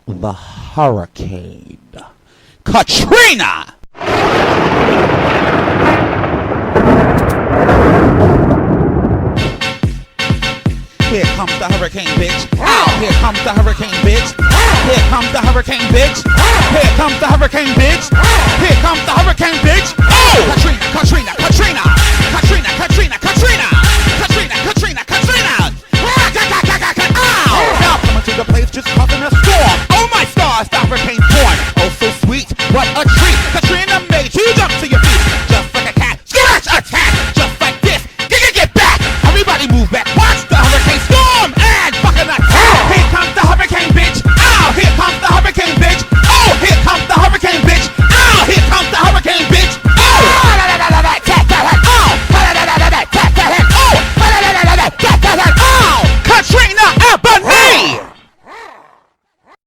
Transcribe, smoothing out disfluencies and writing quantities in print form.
the hurricane Katrina. Here comes the hurricane, bitch. Here comes the hurricane, bitch. Here comes the hurricane, bitch. Here comes the hurricane, bitch. Here comes the hurricane, bitch. Oh! Katrina, Katrina, Katrina, Katrina, Katrina, Katrina.